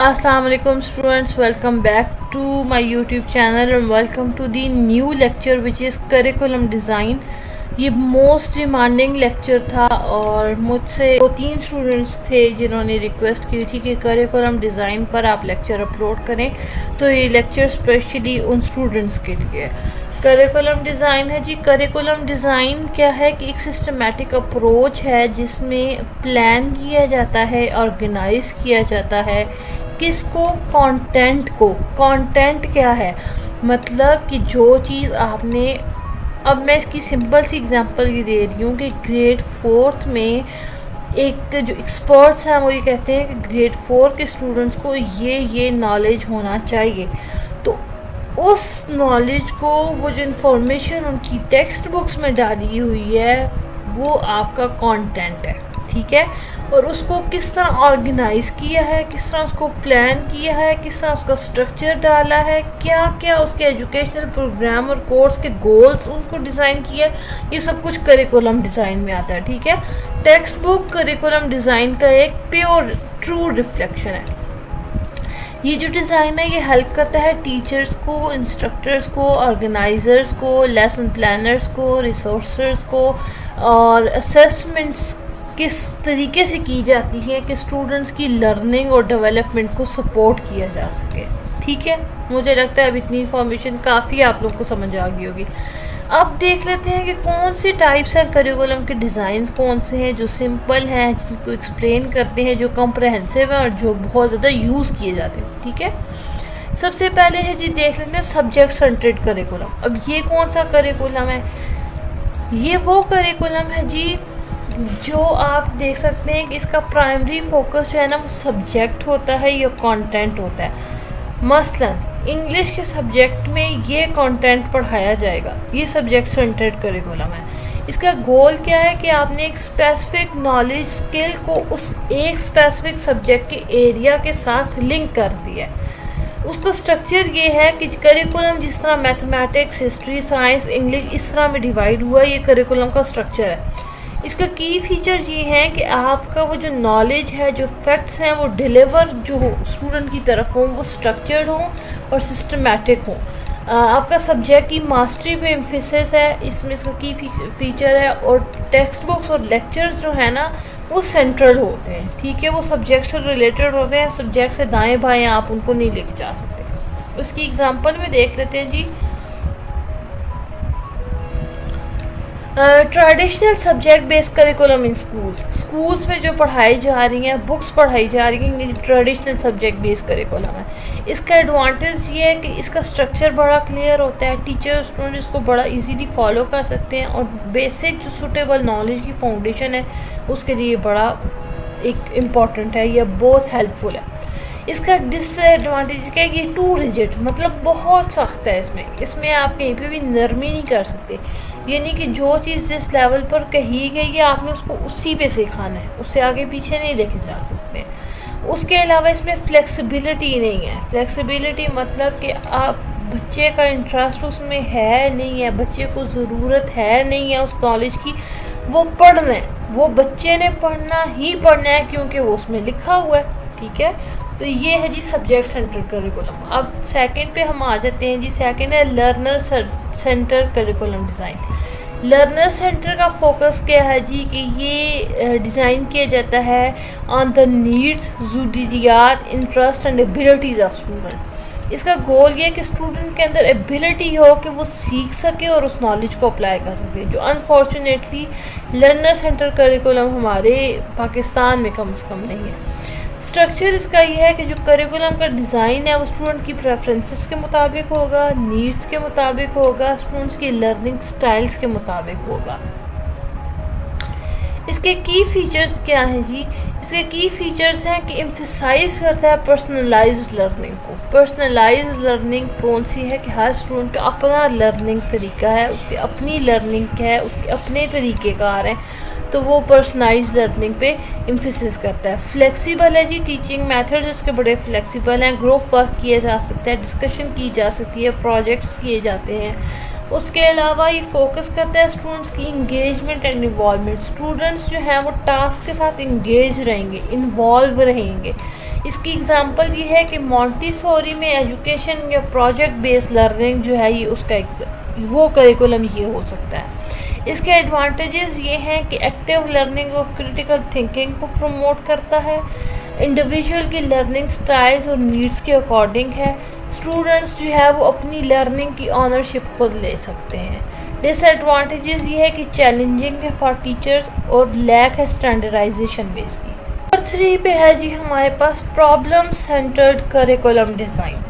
Assalamu alaikum students, welcome back to my YouTube channel and welcome to the new lecture which is curriculum design। ये most demanding lecture था और मुझसे 2-3 students थे जिन्होंने request की थी कि करिकुलम डिज़ाइन पर आप लेक्चर अपलोड करें, तो ये लेक्चर स्पेशली उन स्टूडेंट्स के लिए करिकुलम डिज़ाइन है जी। करिकुलम डिज़ाइन क्या है कि एक सिस्टमेटिक अप्रोच है जिसमें प्लान किया जाता है, ऑर्गेनाइज किया जाता है किसको, कंटेंट को। कंटेंट क्या है, मतलब कि जो चीज़ आपने, अब मैं इसकी सिंपल सी एग्जांपल ये दे रही हूँ कि ग्रेड 4th में एक जो एक्सपर्ट्स हैं वो ये कहते हैं कि ग्रेड 4 के स्टूडेंट्स को ये नॉलेज होना चाहिए, तो उस नॉलेज को, वो जो इन्फॉर्मेशन उनकी टेक्स्ट बुक्स में डाली हुई है वो आपका कंटेंट है, ठीक है। और उसको किस तरह ऑर्गेनाइज किया है, किस तरह उसको प्लान किया है, किस तरह उसका स्ट्रक्चर डाला है, क्या क्या उसके एजुकेशनल प्रोग्राम और कोर्स के गोल्स उनको डिज़ाइन किया है, ये सब कुछ करिकुलम डिज़ाइन में आता है, ठीक है। टेक्स्ट बुक करिकुलम डिज़ाइन का एक प्योर ट्रू रिफ्लेक्शन है। ये जो डिज़ाइन है ये हेल्प करता है टीचर्स को, इंस्ट्रक्टर्स को, ऑर्गेनाइजर्स को, लेसन प्लानर्स को, रिसोर्सर्स को, और असेसमेंट्स किस तरीके से की जाती है कि स्टूडेंट्स की लर्निंग और डेवलपमेंट को सपोर्ट किया जा सके, ठीक है। मुझे लगता है अब इतनी इन्फॉर्मेशन काफ़ी आप लोग को समझ आ गई होगी। अब देख लेते हैं कि कौन सी टाइप्स हैं करिकुलम के डिज़ाइंस, कौन से हैं जो सिंपल हैं, जिनको एक्सप्लेन करते हैं, जो कॉम्प्रहेंसिव हैं और जो बहुत ज़्यादा यूज़ किए जाते हैं, ठीक है। सबसे पहले है जी, देख लेते हैं सब्जेक्ट सेंटर्ड करिकुलम। अब ये कौन सा करिकुलम है, ये वो करिकुलम है जी जो आप देख सकते हैं कि इसका प्राइमरी फोकस जो है ना वो सब्जेक्ट होता है या कंटेंट होता है। मसलन इंग्लिश के सब्जेक्ट में ये कंटेंट पढ़ाया जाएगा, ये सब्जेक्ट सेंटर्ड करिकुलम है। इसका गोल क्या है कि आपने एक स्पेसिफिक नॉलेज स्किल को उस एक स्पेसिफिक सब्जेक्ट के एरिया के साथ लिंक कर दिया है। उसका स्ट्रक्चर ये है कि करिकुलम जिस तरह मैथमेटिक्स, हिस्ट्री, साइंस, इंग्लिश इस तरह में डिवाइड हुआ, ये करिकुलम का स्ट्रक्चर है। इसका की फीचर ये है कि आपका वो जो नॉलेज है, जो फैक्ट्स हैं वो डिलीवर जो हो स्टूडेंट की तरफ हो, वो स्ट्रक्चर्ड हो और सिस्टमेटिक हो। आपका सब्जेक्ट की मास्टरी पे एम्फेसिस है, इसमें इसका की फीचर है। और टेक्स्ट बुक्स और लेक्चर्स जो है ना वो सेंट्रल होते हैं, ठीक है, वो सब्जेक्ट से रिलेटेड होते हैं, सब्जेक्ट से दाएँ बाएँ आप उनको नहीं लेके जा सकते। उसकी एग्जाम्पल में देख लेते हैं जी। Traditional subject based curriculum in schools में जो पढ़ाई जा रही हैं, बुक्स पढ़ाई जा रही हैं, ये ट्रेडिशनल सब्जेक्ट बेस्ड करिकुलम है। इसका एडवांटेज ये है कि इसका स्ट्रक्चर बड़ा क्लियर होता है, टीचर स्टूडेंट इसको बड़ा इजीली फॉलो कर सकते हैं और बेसिक जो सूटेबल नॉलेज की फाउंडेशन है उसके लिए बड़ा एक इम्पॉर्टेंट है, यह बहुत हेल्पफुल है। इसका डिसएडवांटेज क्या है कि ये टू रिजिड, मतलब बहुत सख्त है। इसमें आप कहीं पे भी नरमी नहीं कर सकते, यानी कि जो चीज़ जिस लेवल पर कही गई है आपने उसको उसी पे सिखाना है, उससे आगे पीछे नहीं लेके जा सकते। उसके अलावा इसमें फ्लेक्सिबिलिटी नहीं है। फ्लेक्सिबिलिटी मतलब कि आप बच्चे का इंटरेस्ट उसमें है नहीं है, बच्चे को ज़रूरत है नहीं है उस नॉलेज की, वो पढ़ना है, वो बच्चे ने पढ़ना ही पढ़ना है क्योंकि वो उसमें लिखा हुआ है, ठीक है। तो ये है जी सब्जेक्ट सेंटर करिकुलम। अब सेकंड पे हम आ जाते हैं जी। सेकंड है learner centre curriculum design. Learner centre का फोकस क्या है जी कि ये डिज़ाइन किया जाता है ऑन द नीड्स, ज़रूरियात, interest and abilities of student. इसका गोल ये है कि स्टूडेंट के अंदर एबिलिटी हो कि वो सीख सके और उस नॉलेज को अप्लाई कर सके, जो अनफॉर्चुनेटली लर्नर सेंटर करिकुलम हमारे पाकिस्तान में कम से कम नहीं है। स्ट्रक्चर इसका ये है कि जो करिकुलम का डिज़ाइन है वो स्टूडेंट की प्रेफरेंसेस के मुताबिक होगा, नीड्स के मुताबिक होगा, स्टूडेंट्स की लर्निंग स्टाइल्स के मुताबिक होगा। इसके की फीचर्स क्या हैं जी? इसके की फीचर्स हैं कि एम्फसाइज करता है पर्सनलाइज्ड लर्निंग को। पर्सनलाइज्ड लर्निंग कौन सी है कि हर स्टूडेंट का अपना लर्निंग तरीका है, उसकी अपनी लर्निंग है, उसके अपने तरीक़ेकार हैं, तो वो पर्सनलाइज्ड लर्निंग पे एम्फेसिस करता है। फ्लेक्सिबल है जी, टीचिंग मेथड्स इसके बड़े फ्लेक्सिबल हैं, ग्रुप वर्क किया जा सकता है, डिस्कशन की जा सकती है, प्रोजेक्ट्स किए जाते हैं। उसके अलावा ये फोकस करता है स्टूडेंट्स की इंगेजमेंट एंड इन्वॉल्वमेंट। स्टूडेंट्स जो हैं वो टास्क के साथ इंगेज रहेंगे, इन्वॉल्व रहेंगे, इसकी एग्जांपल ये है कि मॉन्टेसोरी में एजुकेशन या प्रोजेक्ट बेस्ड लर्निंग जो है ये उसका वो करिकुलम ये हो सकता है। इसके एडवांटेजेस ये हैं कि एक्टिव लर्निंग और क्रिटिकल थिंकिंग को प्रमोट करता है, इंडिविजुअल की लर्निंग स्टाइल्स और नीड्स के अकॉर्डिंग है, स्टूडेंट्स जो है वो अपनी लर्निंग की ऑनरशिप खुद ले सकते हैं। डिसएडवांटेजेस ये है कि चैलेंजिंग है फॉर टीचर्स और लैक है स्टैंडर्डाइजेशन बेस की। नंबर 3 पे है जी हमारे पास प्रॉब्लम सेंटर्ड करिकुलम डिज़ाइन।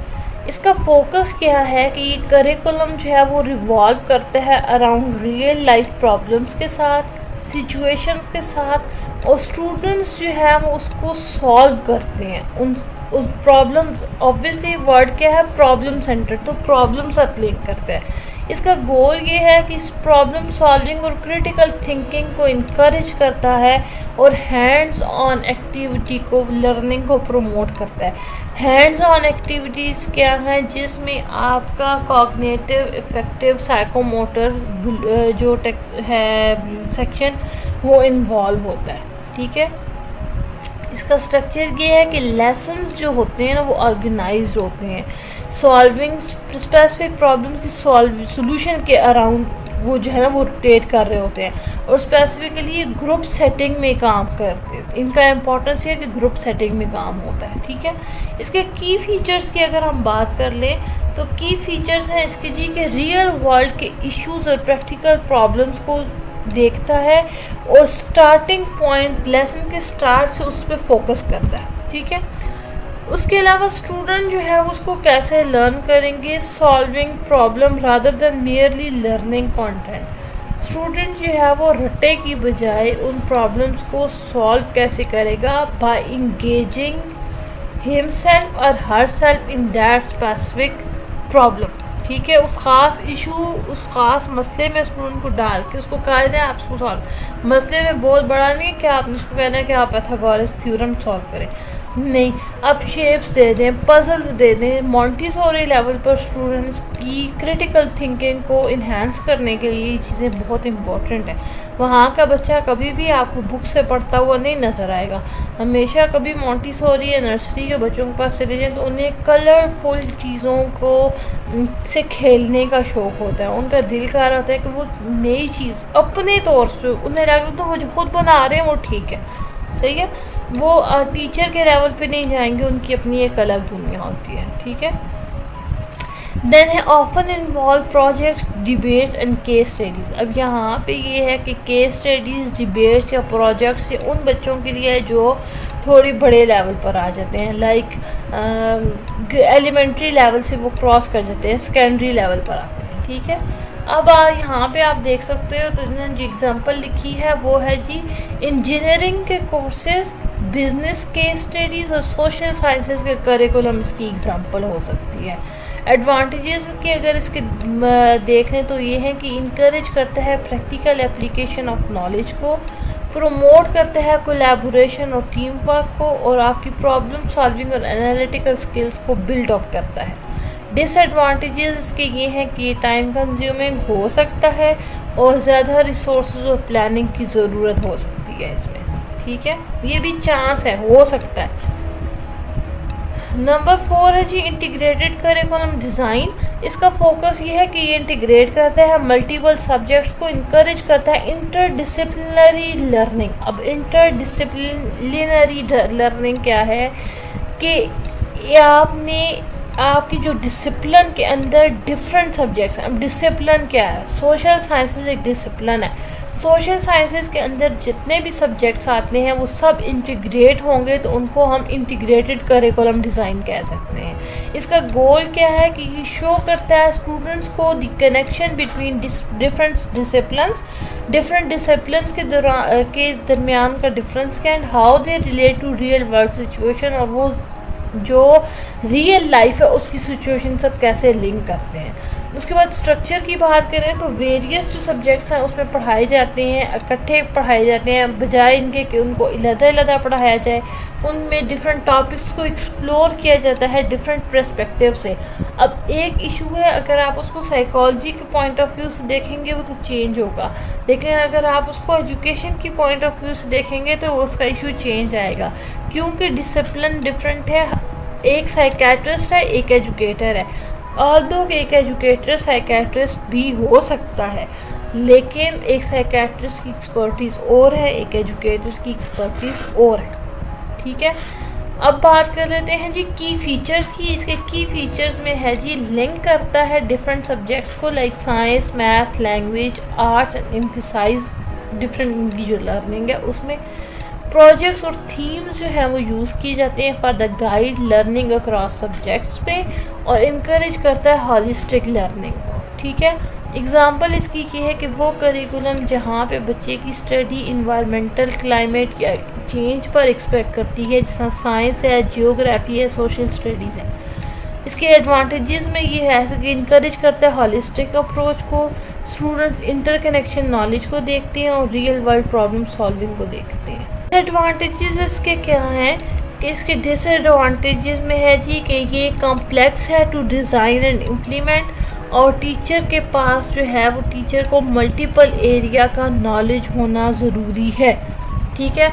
इसका फोकस क्या है कि ये करिकुलम जो है वो रिवॉल्व करता है अराउंड रियल लाइफ प्रॉब्लम्स के साथ, सिचुएशंस के साथ, और स्टूडेंट्स जो है वो उसको सॉल्व करते हैं। उस प्रॉब्लम्स, ऑब्वियसली वर्ड क्या है, प्रॉब्लम सेंटर, तो प्रॉब्लम साथ लिंक करते हैं। इसका गोल ये है कि इस प्रॉब्लम सॉल्विंग और क्रिटिकल थिंकिंग को इनकरेज करता है और हैंड्स ऑन एक्टिविटी को, लर्निंग को प्रमोट करता है। हैंड्स ऑन एक्टिविटीज़ क्या हैं, जिसमें आपका कॉग्निटिव, इफेक्टिव, साइकोमोटर जो है सेक्शन वो इन्वॉल्व होता है। ठीक है, इसका स्ट्रक्चर ये है कि लेसन्स जो होते हैं ना वो ऑर्गेनाइज होते हैं, सॉल्विंग स्पेसिफिक प्रॉब्लम की सोल्यूशन के अराउंड वो जो है ना वो रोटेट कर रहे होते हैं, और स्पेसिफिकली ये ग्रुप सेटिंग में काम करते हैं। इनका इम्पोर्टेंस ये है कि ग्रुप सेटिंग में काम होता है। ठीक है, इसके की फीचर्स की अगर हम बात कर लें तो की फीचर्स हैं इसके जी के रियल वर्ल्ड के इश्यूज और प्रैक्टिकल प्रॉब्लम्स को देखता है और स्टार्टिंग पॉइंट लेसन के स्टार्ट से उस पर फोकस करता है। ठीक है, उसके अलावा स्टूडेंट जो है वो उसको कैसे लर्न करेंगे, solving problem rather than merely learning content. Student जो है वो रट्टे की बजाय उन प्रॉब्लम्स को सॉल्व कैसे करेगा, बाय इंगेजिंग हिमसेल्फ और herself in that specific problem. ठीक है, उस ख़ास इशू, उस ख़ास मसले में स्टूडेंट को डाल के उसको कहा जाए आप उसको सॉल्व। मसले में बहुत बड़ा नहीं है कि आपने उसको कहना है कि आप पाइथागोरस थ्योरम सॉल्व करें, नहीं, आप शेप्स दे दें, पजल्स दे दें। मॉन्टेसोरी लेवल पर स्टूडेंट्स की क्रिटिकल थिंकिंग को इन्हांस करने के लिए ये चीज़ें बहुत इम्पॉर्टेंट हैं। वहाँ का बच्चा कभी भी आपको बुक से पढ़ता हुआ नहीं नज़र आएगा। हमेशा कभी मॉन्टेसोरी या नर्सरी के बच्चों के पास चले जाएँ तो उन्हें कलरफुल चीज़ों को से खेलने का शौक़ होता है। उनका दिल कह रहा होता है कि वो नई चीज़ अपने तौर से उन्हें लग तो वो जो खुद बना रहे हैं वो ठीक है, सही है, वो टीचर के लेवल पे नहीं जाएंगे, उनकी अपनी एक अलग दुनिया होती है। ठीक है, देन है often involve projects, debates and case studies. अब यहाँ पे ये है कि केस स्टडीज़, डिबेट्स या प्रोजेक्ट्स ये उन बच्चों के लिए है जो थोड़ी बड़े लेवल पर आ जाते हैं, लाइक एलिमेंट्री लेवल से वो क्रॉस कर जाते हैं, सेकेंडरी लेवल पर आते हैं। ठीक है, अब यहाँ पे आप देख सकते हो तो इन्होंने जो एग्जांपल लिखी है वो है जी इंजीनियरिंग के कोर्सेज, बिजनेस केस स्टडीज़ और सोशल साइंसेज के करिकुलम इसकी एग्जांपल हो सकती है। एडवांटेजेस की अगर इसके देखें तो ये है कि इनकरेज करता है प्रैक्टिकल एप्लीकेशन ऑफ नॉलेज को, प्रमोट करता है कोलैबोरेशन और टीम वर्क को, और आपकी प्रॉब्लम सॉल्विंग और एनालिटिकल स्किल्स को बिल्ड अप करता है। डिसएडवांटेजेस इसके ये हैं कि ये टाइम कंज्यूमिंग हो सकता है और ज़्यादा रिसोर्सेज और प्लानिंग की ज़रूरत हो सकती है इसमें। ठीक है, ये भी चांस है, हो सकता है। नंबर 4 है जी इंटीग्रेटेड करिकुलम डिज़ाइन। इसका फोकस ये है कि ये इंटीग्रेट करता है मल्टीपल सब्जेक्ट्स को, इनकरेज करता है इंटरडिसिप्लिनरी लर्निंग। अब इंटरडिसिप्लिनरी लर्निंग क्या है कि आपकी जो डिसिप्लिन के अंदर डिफरेंट सब्जेक्ट्स हैं। अब डिसिप्लिन क्या है, सोशल साइंसेज एक डिसिप्लिन है, सोशल साइंसेज के अंदर जितने भी सब्जेक्ट्स आते हैं वो सब इंटीग्रेट होंगे तो उनको हम इंटीग्रेटेड करिकुलम डिज़ाइन कह सकते हैं। इसका गोल क्या है कि ये शो करता है स्टूडेंट्स को the connection between different disciplines के दरमियान का डिफरेंस क्या and how they relate to real world situation, और वो जो रियल लाइफ है उसकी सिचुएशन साथ कैसे लिंक करते हैं। उसके बाद स्ट्रक्चर की बात करें तो वेरियस जो सब्जेक्ट्स हैं उसमें पढ़ाए जाते हैं, इकट्ठे पढ़ाए जाते हैं, बजाय इनके कि उनको अलग-अलग पढ़ाया जाए। उनमें डिफरेंट टॉपिक्स को एक्सप्लोर किया जाता है डिफरेंट पर्सपेक्टिव से। अब एक इशू है, अगर आप उसको साइकोलॉजी के पॉइंट ऑफ व्यू से देखेंगे वो तो चेंज होगा, लेकिन अगर आप उसको एजुकेशन की पॉइंट ऑफ व्यू से देखेंगे तो उसका इशू चेंज आएगा, क्योंकि डिसिप्लिन डिफरेंट है। एक साइकेट्रिस्ट है, एक एजुकेटर है। ऑल्दो एक एजुकेटर साइकेट्रिस्ट भी हो सकता है, लेकिन एक साइकेट्रिस्ट की एक्सपर्टीज़ और है, एक एजुकेटर की एक्सपर्टीज़ और है। ठीक है, अब बात कर लेते हैं जी की फीचर्स की। इसके की फीचर्स में है जी लिंक करता है डिफरेंट सब्जेक्ट्स को, like science, math, language, arts and emphasize different individual learning है। उसमें प्रोजेक्ट्स और थीम्स जो है वो यूज़ किए जाते हैं for the guide learning across subjects पे, और इनकरेज करता है हॉलिस्टिक लर्निंग को। ठीक है, एग्जांपल इसकी ये है कि वो करिकुलम जहाँ पे बच्चे की स्टडी इन्वायरमेंटल क्लाइमेट या चेंज पर एक्सपेक्ट करती है, जैसा साइंस है, जियोग्राफी है, सोशल स्टडीज़ है। इसके एडवांटेजेस में ये है कि इनकरेज करता है हॉलिस्टिक अप्रोच को, स्टूडेंट्स इंटरकनेक्शन नॉलेज को देखते हैं और रियल वर्ल्ड प्रॉब्लम सॉल्विंग को देखते हैं। एडवांटेजेस इसके क्या हैं कि इसके डिसएडवांटेजेस में है जी कि ये कॉम्प्लेक्स है टू डिज़ाइन एंड इम्प्लीमेंट, और टीचर के पास जो है वो टीचर को मल्टीपल एरिया का नॉलेज होना ज़रूरी है। ठीक है,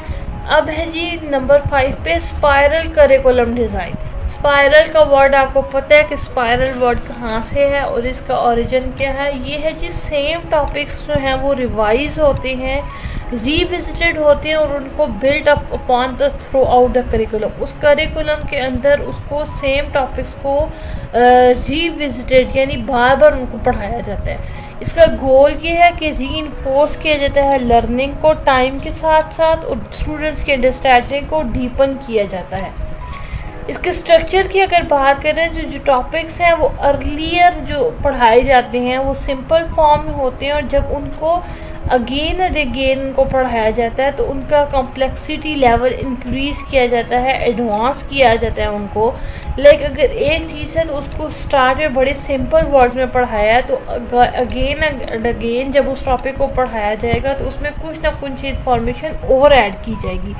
अब है जी नंबर 5 पे स्पायरल करिकुलम डिज़ाइन। स्पायरल का वर्ड आपको पता है कि स्पायरल वर्ड कहाँ से है और इसका ओरिजिन क्या है। ये है जी सेम टॉपिक्स जो हैं वो रिवाइज होते हैं, रीविजिटेड होते हैं और उनको build up upon the through out the curriculum. उस करिकुलम के अंदर उसको सेम टॉपिक्स को रीविजिटेड यानी बार बार उनको पढ़ाया जाता है। इसका गोल ये है कि रीइंफोर्स किया जाता है लर्निंग को टाइम के साथ साथ, और स्टूडेंट्स के अंडरस्टैंडिंग को डीपन किया जाता है। इसके स्ट्रक्चर की अगर बात करें, जो टॉपिक्स हैं वो अर्लियर जो पढ़ाए जाते हैं वो सिंपल फॉर्म में होते हैं, और जब उनको अगेन एंड अगेन उनको पढ़ाया जाता है तो उनका कॉम्प्लेक्सिटी लेवल इंक्रीज़ किया जाता है, एडवांस किया जाता है उनको। लाइक अगर एक चीज़ है तो उसको स्टार्ट में बड़े सिंपल वर्ड्स में पढ़ाया है, तो अगेन एंड अगेन जब उस टॉपिक को पढ़ाया जाएगा तो उसमें कुछ ना कुछ इन्फॉर्मेशन और ऐड की जाएगी।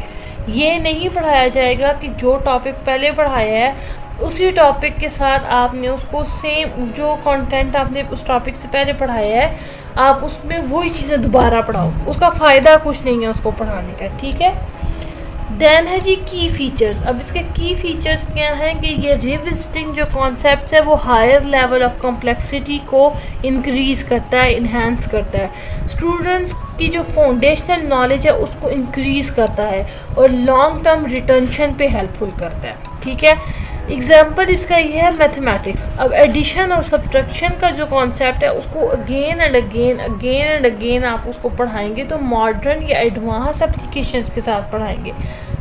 ये नहीं पढ़ाया जाएगा कि जो टॉपिक पहले पढ़ाया है उसी टॉपिक के साथ आपने उसको सेम जो कंटेंट आपने उस टॉपिक से पहले पढ़ाया है आप उसमें वही चीज़ें दोबारा पढ़ाओ, उसका फ़ायदा कुछ नहीं है उसको पढ़ाने का। ठीक है, देन है जी की फीचर्स। अब इसके की फीचर्स क्या हैं कि ये रिविजिटिंग जो कॉन्सेप्ट्स है वो हायर लेवल ऑफ कॉम्प्लेक्सिटी को इंक्रीज़ करता है, इन्हांस करता है, स्टूडेंट्स की जो फाउंडेशनल नॉलेज है उसको इंक्रीज़ करता है और लॉन्ग टर्म रिटेंशन पे हेल्पफुल करता है। ठीक है, एग्जाम्पल इसका ये है मैथमेटिक्स। अब एडिशन और सब्ट्रैक्शन का जो कॉन्सेप्ट है उसको अगेन एंड अगेन आप उसको पढ़ाएंगे तो मॉडर्न या एडवांस एप्लीकेशंस के साथ पढ़ाएंगे।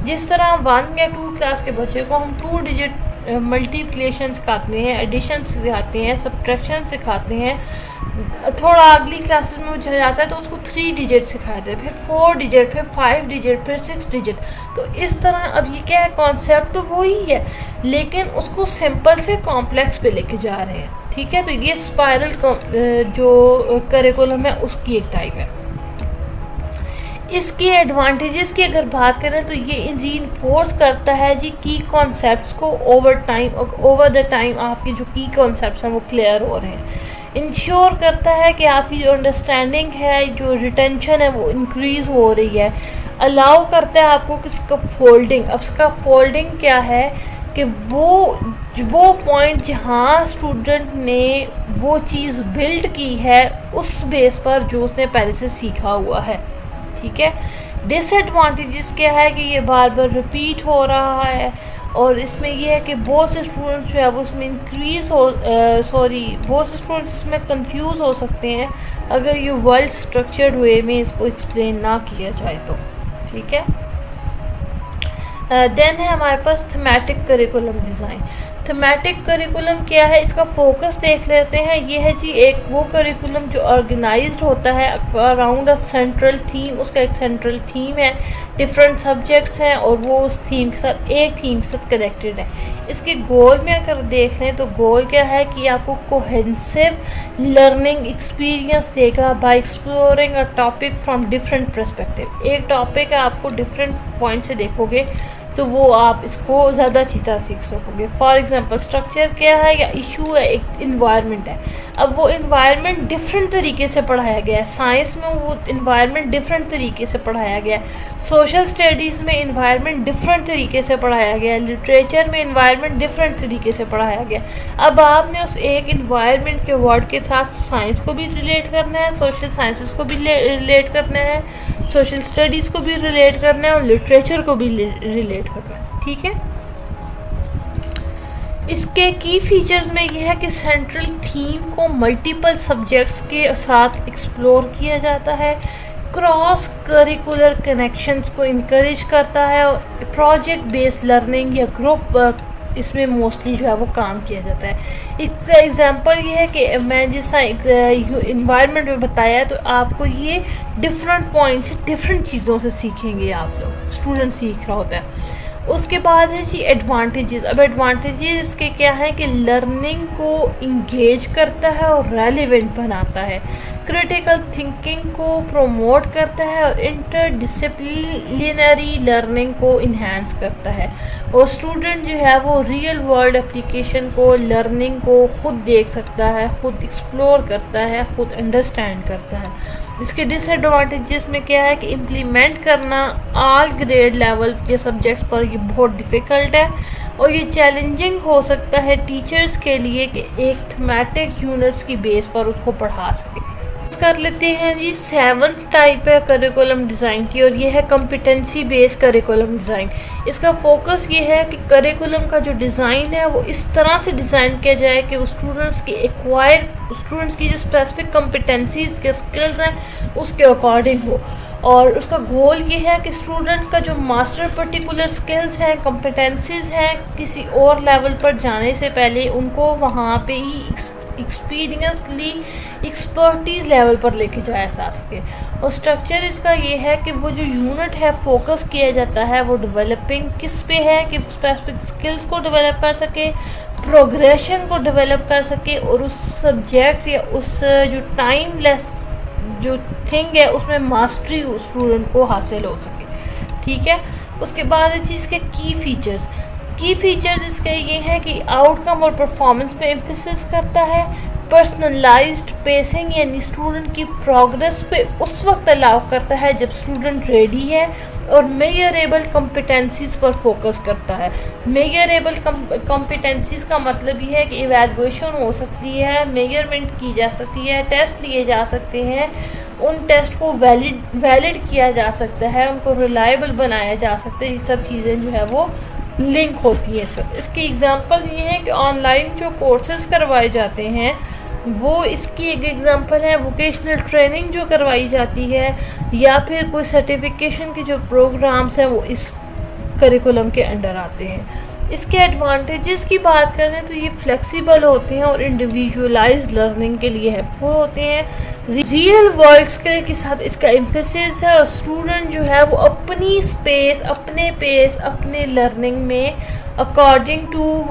जिस तरह 1 या 2 क्लास के बच्चे को हम 2 डिजिट मल्टीप्लिकेशन सिखाते हैं, एडिशन सिखाते हैं, सब्ट्रैक्शन सिखाते हैं, थोड़ा अगली क्लासेस में वो चला जाता है तो उसको 3 डिजिट सिखाते हैं, फिर 4 डिजिट, फिर 5 डिजिट, फिर 6 डिजिट। तो इस तरह अब ये क्या है, कॉन्सेप्ट तो वही है लेकिन उसको सिंपल से कॉम्प्लेक्स पे लेके जा रहे हैं। ठीक है, तो ये स्पाइरल जो करिकुलम है उसकी एक टाइप है। इसके एडवांटेजेस की अगर बात करें तो ये रीइंफोर्स करता है जी की कॉन्सेप्ट्स को ओवर द टाइम आपके जो की कॉन्सेप्ट्स हैं वो क्लियर हो रहे हैं। इंश्योर करता है कि आपकी जो अंडरस्टैंडिंग है, जो रिटेंशन है वो इंक्रीज़ हो रही है। अलाउ करता है आपको किसका फोल्डिंग। अब इसका फोल्डिंग क्या है कि वो पॉइंट जहाँ स्टूडेंट ने वो चीज़ बिल्ड की है उस बेस पर जो उसने पहले से सीखा हुआ है। ठीक है, डिसएडवांटेजेस क्या है कि ये बार बार रिपीट हो रहा है और इसमें यह है कि बहुत से स्टूडेंट्स जो है वो इसमें बहुत से स्टूडेंट्स इसमें कंफ्यूज हो सकते हैं अगर ये वेल स्ट्रक्चर्ड वे में इसको एक्सप्लेन ना किया जाए तो। ठीक है, देन है हमारे पास thematic curriculum design. Thematic curriculum क्या है, इसका फोकस देख लेते हैं। ये है जी एक वो करिकुलम जो ऑर्गेनाइज्ड होता है अराउंड अ सेंट्रल थीम। उसका एक सेंट्रल थीम है, डिफरेंट सब्जेक्ट्स हैं और वो उस थीम के साथ एक थीम के साथ कनेक्टेड है। इसके गोल में अगर देख लें तो गोल क्या है कि आपको कोहेंसिव लर्निंग एक्सपीरियंस देगा bye exploring a topic from different perspective. एक टॉपिक है, आपको डिफरेंट पॉइंट से देखोगे तो वो आप इसको ज़्यादा अच्छी तरह सीख सकोगे। फॉर एग्जांपल स्ट्रक्चर क्या है या इशू है, एक इन्वायरमेंट है। अब वो इन्वायरमेंट डिफरेंट तरीके से पढ़ाया गया है। साइंस में वो इन्वायरमेंट डिफरेंट तरीके से पढ़ाया गया है, सोशल स्टडीज़ में इन्वायरमेंट डिफरेंट तरीके से पढ़ाया गया है, लिटरेचर में इन्वायरमेंट डिफरेंट तरीके से पढ़ाया गया है। अब आपने उस एक इन्वायरमेंट के वर्ड के साथ साइंस को भी रिलेट करना है, सोशल साइंसेस को भी रिलेट करना है, सोशल स्टडीज़ को भी रिलेट करना है और लिटरेचर को भी रिलेट करना है। ठीक है, इसके की फीचर्स में यह है कि सेंट्रल थीम को मल्टीपल सब्जेक्ट्स के साथ एक्सप्लोर किया जाता है, क्रॉस करिकुलर कनेक्शंस को इनकरेज करता है और प्रोजेक्ट बेस्ड लर्निंग या ग्रुप वर्क इसमें मोस्टली जो है वो काम किया जाता है। इसका एग्जांपल ये है कि मैं जिस इन्वायरमेंट में बताया तो आपको ये डिफरेंट पॉइंट से डिफरेंट चीज़ों से सीखेंगे आप लोग, स्टूडेंट सीख रहा होता है। उसके बाद है जी एडवांटेजेस। अब एडवांटेजेस इसके क्या है कि लर्निंग को इंगेज करता है और रेलिवेंट बनाता है, क्रिटिकल थिंकिंग को प्रमोट करता है और इंटरडिसिप्लिनरी लर्निंग को इन्हांस करता है और स्टूडेंट जो है वो रियल वर्ल्ड एप्लीकेशन को लर्निंग को खुद देख सकता है, खुद एक्सप्लोर करता है, खुद अंडरस्टैंड करता है। इसके डिसएडवांटेजेस में क्या है कि इम्प्लीमेंट करना ऑल ग्रेड लेवल के सब्जेक्ट्स पर ये बहुत डिफ़िकल्ट है और ये चैलेंजिंग हो सकता है टीचर्स के लिए कि एक थीमेटिक यूनिट्स की बेस पर उसको पढ़ा सके। कर लेते हैं जी 7th टाइप है करिकुलम डिज़ाइन की और ये है कॉम्पिटेंसी बेस्ड करिकुलम डिज़ाइन। इसका फोकस ये है कि करिकुलम का जो डिज़ाइन है वो इस तरह से डिज़ाइन किया जाए कि स्टूडेंट्स की जो स्पेसिफिक कॉम्पिटेंसीज के स्किल्स हैं उसके अकॉर्डिंग हो और उसका गोल ये है कि स्टूडेंट का जो मास्टर पर्टिकुलर स्किल्स हैं, कॉम्पिटेंसीज हैं, किसी और लेवल पर जाने से पहले उनको वहाँ पे ही एक्सपीरियंसली एक्सपर्टीज़ लेवल पर लेके जाया जा सके। और स्ट्रक्चर इसका ये है कि वो जो यूनिट है फोकस किया जाता है वो डेवलपिंग किस पे है कि स्पेसिफिक स्किल्स को डेवलप कर सके, प्रोग्रेशन को डेवलप कर सके और उस सब्जेक्ट या उस जो टाइमलेस जो थिंग है उसमें मास्टरी स्टूडेंट को हासिल हो सके। ठीक है, उसके बाद है चीज़ के की फीचर्स इसके ये हैं कि आउटकम और परफॉर्मेंस पे एम्फेसिस करता है, पर्सनलाइज्ड पेसिंग यानी स्टूडेंट की प्रोग्रेस पे उस वक्त अलाउ करता है जब स्टूडेंट रेडी है और मेजरेबल कॉम्पिटेंसीज पर फोकस करता है। मेजरेबल कॉम्पिटेंसीज का मतलब ये है कि इवैल्यूएशन हो सकती है, मेजरमेंट की जा सकती है, टेस्ट लिए जा सकते हैं, उन टेस्ट को वैलिड किया जा सकता है, उनको रिलायबल बनाया जा सकता है। ये सब चीज़ें जो है वो लिंक होती है सर। इसकी एग्जांपल ये है कि ऑनलाइन जो कोर्सेज करवाए जाते हैं वो इसकी एक एग्जांपल है, वोकेशनल ट्रेनिंग जो करवाई जाती है या फिर कोई सर्टिफिकेशन के जो प्रोग्राम्स हैं वो इस करिकुलम के अंडर आते हैं। इसके एडवांटेजेस की बात करें तो ये फ्लेक्सिबल होते हैं और इंडिविजुअलाइज्ड लर्निंग के लिए हेल्पफुल होते हैं। रियल वर्ल्ड स्किल के साथ इसका एम्फेसिस है और स्टूडेंट जो है वो अपनी स्पेस, अपने पेस, अपने लर्निंग में अकॉर्डिंग टू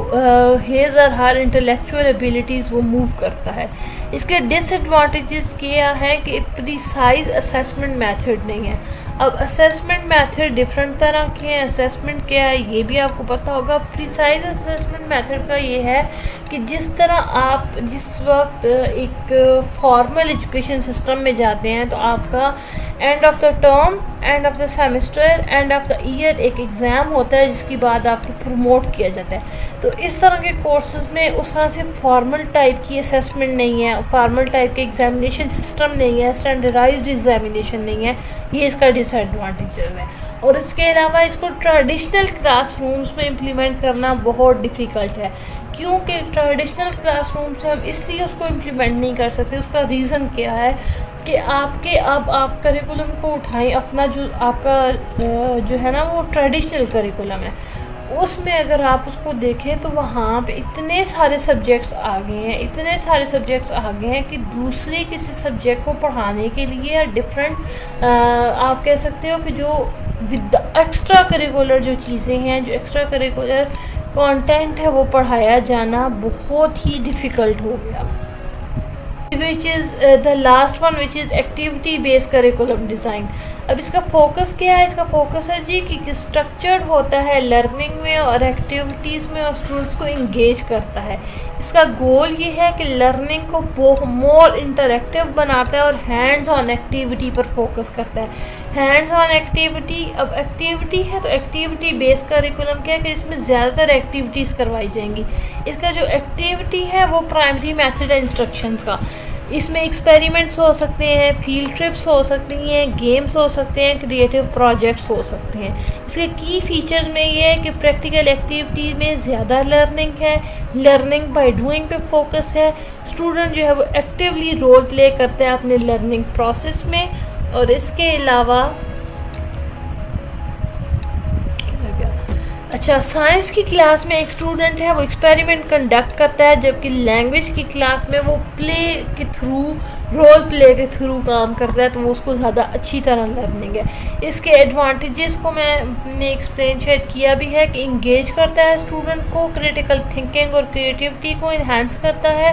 हिज और हर इंटेलेक्चुअल एबिलिटीज़ वो मूव करता है। इसके डिसएडवांटेजेस क्या है कि प्रिसाइज असेसमेंट मेथड नहीं है। अब असेसमेंट मेथड डिफरेंट तरह के हैं। असेसमेंट क्या है ये भी आपको पता होगा। प्रिसाइज असेसमेंट मेथड का ये है कि जिस तरह आप जिस वक्त एक फॉर्मल एजुकेशन सिस्टम में जाते हैं तो आपका end of the term, end of the semester, end of the year एक एग्ज़ाम होता है जिसके बाद आपको प्रमोट किया जाता है। तो इस तरह के कोर्सेज में उस तरह से फॉर्मल टाइप की असेसमेंट नहीं है, फॉर्मल टाइप के एग्जामिनेशन सिस्टम नहीं है, स्टैंडर्डाइज्ड एग्जामिनेशन नहीं है। ये इसका डिसएडवांटेज है। और इसके अलावा इसको ट्रेडिशनल क्लासरूम्स में इम्प्लीमेंट करना बहुत डिफ़िकल्ट है। क्योंकि ट्रेडिशनल क्लासरूम से हम इसलिए उसको इम्प्लीमेंट नहीं कर सकते, उसका रीज़न क्या है कि अब आप करिकुलम को उठाएं, अपना जो आपका जो है ना वो ट्रेडिशनल करिकुलम है उसमें अगर आप उसको देखें तो वहाँ पे इतने सारे सब्जेक्ट्स आ गए हैं, इतने सारे सब्जेक्ट्स आ गए हैं कि दूसरे किसी सब्जेक्ट को पढ़ाने के लिए या डिफरेंट आप कह सकते हो कि जो विद एक्स्ट्रा करिकुलर जो चीज़ें हैं, जो एक्स्ट्रा करिकुलर कंटेंट है, वो पढ़ाया जाना बहुत ही डिफ़िकल्ट हो गया। which is the last one which is activity based curriculum design। अब इसका फोकस क्या है? इसका फोकस है जी कि स्ट्रक्चर्ड होता है लर्निंग में और एक्टिविटीज़ में और स्टूडेंट्स को इंगेज करता है। इसका गोल ये है कि लर्निंग को मोर इंटरेक्टिव बनाता है और हैंड्स ऑन एक्टिविटी पर फोकस करता है। हैंड्स ऑन एक्टिविटी, अब एक्टिविटी है तो एक्टिविटी बेस्ड करिकुलम क्या है कि इसमें ज़्यादातर एक्टिविटीज़ करवाई जाएंगी। इसका जो एक्टिविटी है वो प्राइमरी मेथड है इंस्ट्रक्शंस का। इसमें एक्सपेरिमेंट्स हो सकते हैं, फील्ड ट्रिप्स हो सकती हैं, गेम्स हो सकते हैं, क्रिएटिव प्रोजेक्ट्स हो सकते हैं। इसके की फीचर्स में ये है कि प्रैक्टिकल एक्टिविटी में ज़्यादा लर्निंग है, लर्निंग बाय डूइंग पे फोकस है। स्टूडेंट जो है वो एक्टिवली रोल प्ले करता है अपने लर्निंग प्रोसेस में। और इसके अलावा अच्छा, साइंस की क्लास में एक स्टूडेंट है वो एक्सपेरिमेंट कंडक्ट करता है, जबकि लैंग्वेज की क्लास में वो प्ले के थ्रू, रोल प्ले के थ्रू काम करता है, तो वो उसको ज़्यादा अच्छी तरह लर्निंग है। इसके एडवांटेजेस को मैंने एक्सप्लेन शायद किया भी है कि इंगेज करता है स्टूडेंट को, क्रिटिकल थिंकिंग और क्रिएटिविटी को इन्हांस करता है,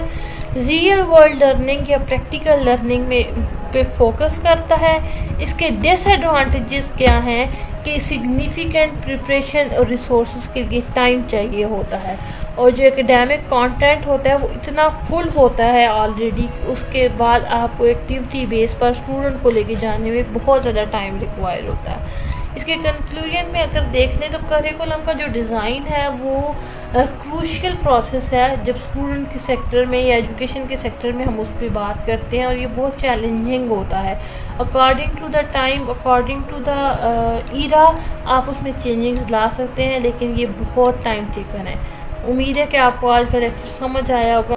रियल वर्ल्ड लर्निंग या प्रैक्टिकल लर्निंग में पे फोकस करता है। इसके डिसएडवांटेजेस क्या हैं कि सिग्निफिकेंट प्रिपरेशन और रिसोर्सेज के लिए टाइम चाहिए होता है, और जो एकेडमिक कंटेंट होता है वो इतना फुल होता है ऑलरेडी, उसके बाद आपको एक्टिविटी बेस पर स्टूडेंट को लेके जाने में बहुत ज़्यादा टाइम रिक्वायर होता है। इसके कंक्लूजन में अगर देख लें तो करिकुलम का जो डिज़ाइन है वो क्रूशियल प्रोसेस है जब स्टूडेंट के सेक्टर में या एजुकेशन के सेक्टर में हम उस पर बात करते हैं, और ये बहुत चैलेंजिंग होता है। According to the time, according to the era आप उसमें चेंजिंग्स ला सकते हैं, लेकिन ये बहुत टाइम टेकन है। उम्मीद है कि आपको आज का लेक्चर समझ आया होगा।